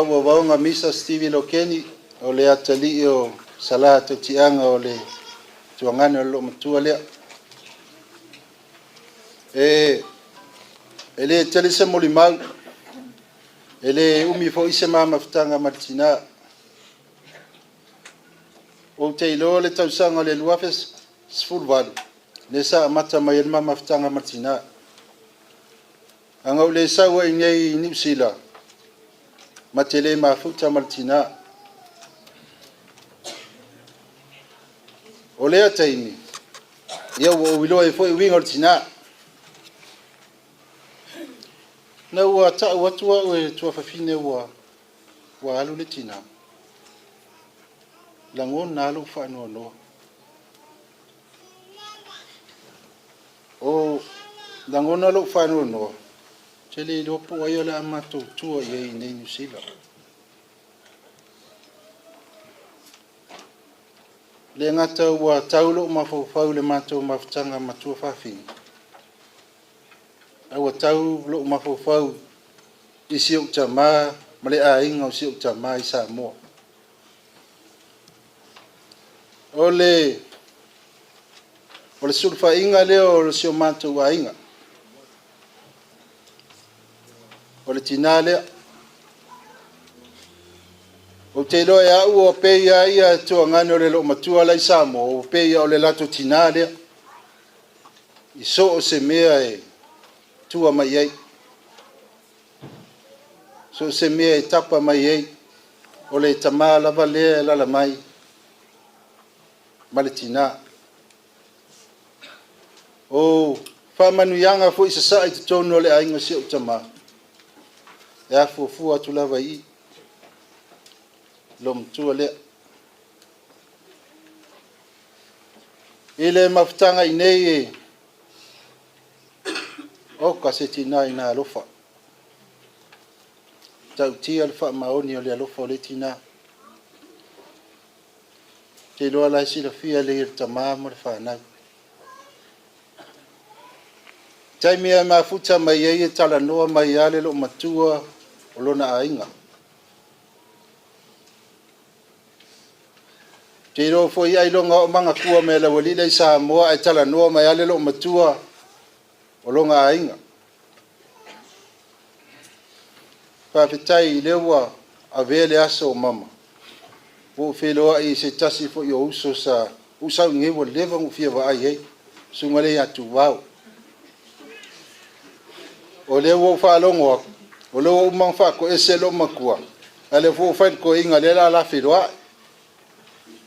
Waunga Misa Stevie Lokeni o le atali o sala te tianga o le tuangane o lo matua lea. Ele tele se molimau. Ele umi fo ise mama ftanga martina. O te ilo le tausanga le luafes sfulvalu. Nesa mata mai mama ftanga martina. Anga le sawa ingai nipsila. Matele mafuta martina. Olea taimi. Ia o wilo e foi winga tina. Na ua ta watua o tua fafine wa alu le tina. Langon na alu fa no. O langon na alu fa no. Tele lo po ayo la amato tua ye nei New Zealand. Le ngata ua taulo mafau le mato maftanga matua fafi. Awa tau lo mafau isi o tama male ainga o si o tama isa mo. Ole sulfa inga leo o si o mato wa inga. Ole tinale o te loa ya ua pe ia tua ngane o le lo matua lai samo o pe ia o le lato tinale i so o se mea tua mai ei so se mea tapa mai ei o le tama lava lea lala mai male tina o whamanuianga fo isa sa i te tono le ainga si o tama e fua tu lava i lom tua lea ile maftanga inei o kasetina ina alofa tau tia alfa maoni o le alofa o le tina te loa la sila fia le tamama le whanau taimi e mafuta mai e tala noa mai ale lo matua o lona ainga te ro fo ia ilonga o manga kua me la wali le sa moa e tala noa mai ale lo matua o longa ainga fa fitai lewa avele aso mama wo felo ai se tasi fo yo uso sa usa nge wo leva ngo fia va ai sungale ya tu wao o le wo fa longo o le wo mang fa ko eselo makua ale fo fa ko inga le la filo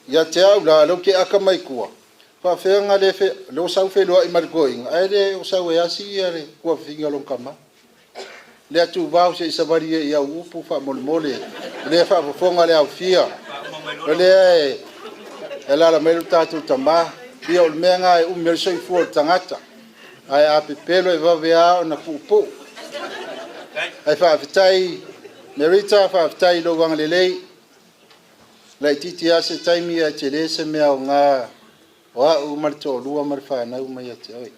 ya te au la lo ke aka mai kua fa fe nga le fe lo sa felo i mar going ai le o sa we asi are ko finga lo kama le atu vau se savari ia upu fa mole le fa fonga le au fia le la melu tatu tamba ia o menga u merso i fu tangata ai a pepelo e va vea na pupu ai fa vitai merita fa vitai lo wang lelei la titi ase taimi a tele se me au nga wa u marto lua marfa na u mai ate oi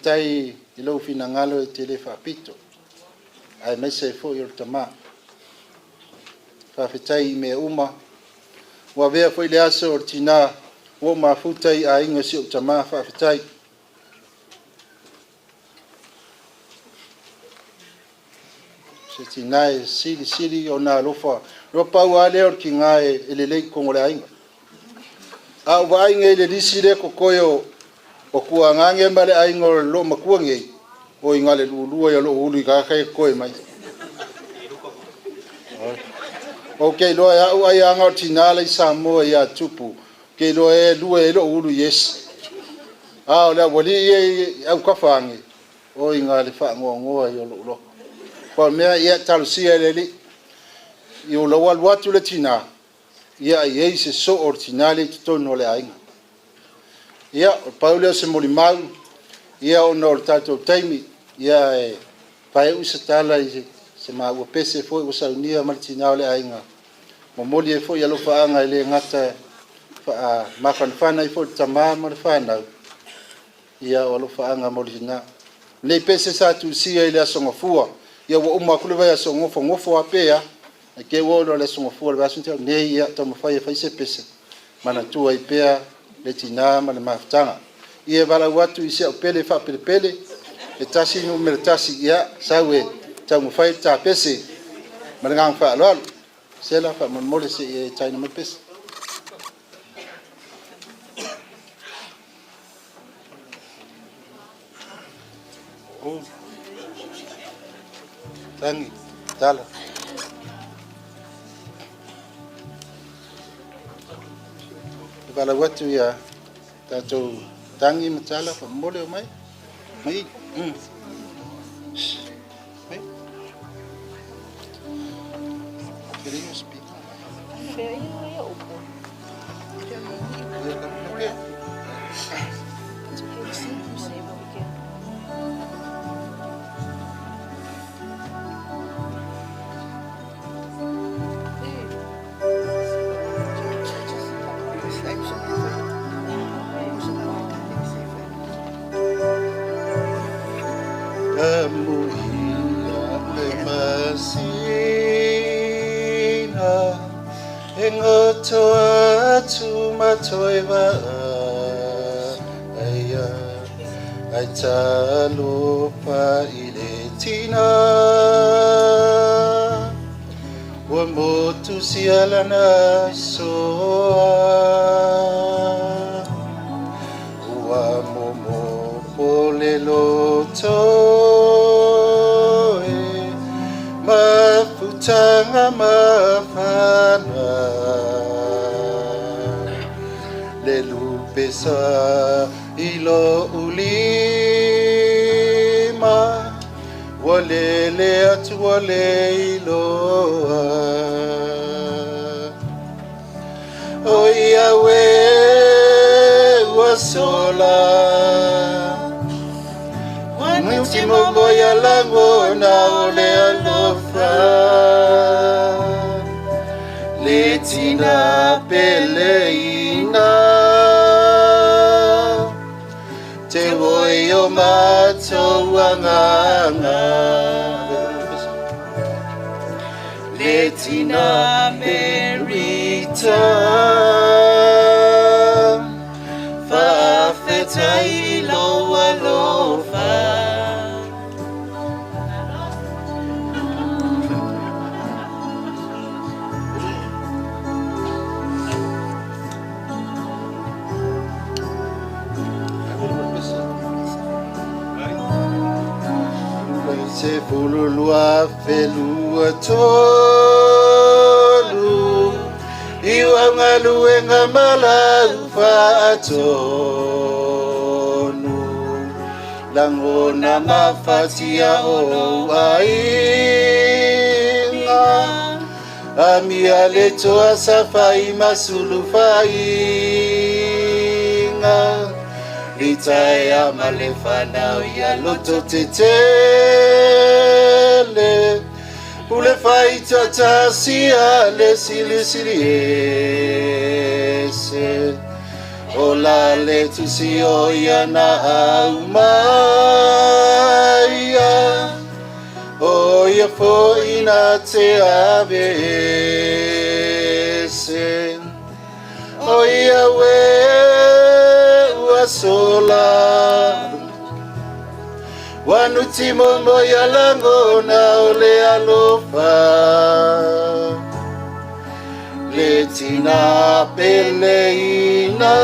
tai ilo fina ngalo tele fa pito ai me se fo yor tama fa fitai me uma wa vea foi le aso ortina wo mafutai a inga si o tama fa fitai se tinai sili ona lofa ro pau ale or kinga ele kongole ainga a wa inga le disile kokoyo o kua ngange male ainga lo makua nge o inga le lulu ya lo ulu ka kai koi mai okay lo ya u ai anga tinala samo ya tupu ke lo e lu e lo ulu yes a la wali e au kafangi o inga le fa ngo yo lo ko me ya tal sia le yo lo wal watu le tina ya ye se so ordinale to no le ainga ya Paulo se molimau ya o no tato taimi ya pai usatala se ma o pese foi o saunia martina le ainga mo moli e foi alo fa anga le ngata fa ma fan fana i foi tamama le fana ya o lo fa anga molina le pese sa tu sia ile songo fua ia wo uma kule vai songo fo apea ke wo le songo fua le asunta ne ia to mo fai se pese mana tu ai pea le tina mana maftanga ia vala watu isia pele fa pele e tasi no me tasi ia sawe ta mo fai ta pese mana ngang fa lo sela fa mo le se e china me pese oh tangi tala vala watu ia tato tangi matala fa mo le mai mai queria speak Feia opo. Toa tu matoiva aya ai talo pa ile tina wa motu sialana soa wa momo polelo toe mafutanga mafana pesa ilo ulima walele atu wale iloa o Yahweh wasola wanutimo moya lango na ole alofa letina peleina te voy o macho wanganga letina merita fa feta ilo alofa se fululua felua tolu iwa ngalu ngamala ufa atonu langona mafatia o ainga ami aleto asafai masulu fainga Litaya malefana ya loto tetele ule faita tasia le silisiese ola le tusio ya na aumaya o ya fo ina te avese o Yahweh sola wanutimo moya lango na ole alofa letina peleina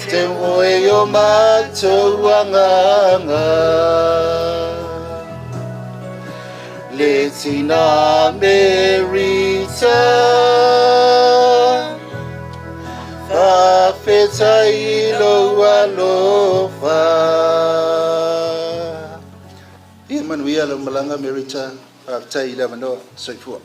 te moyo macho wanganga letina merita feta ilo alofa Emmanuel malanga merita tai la mano soifua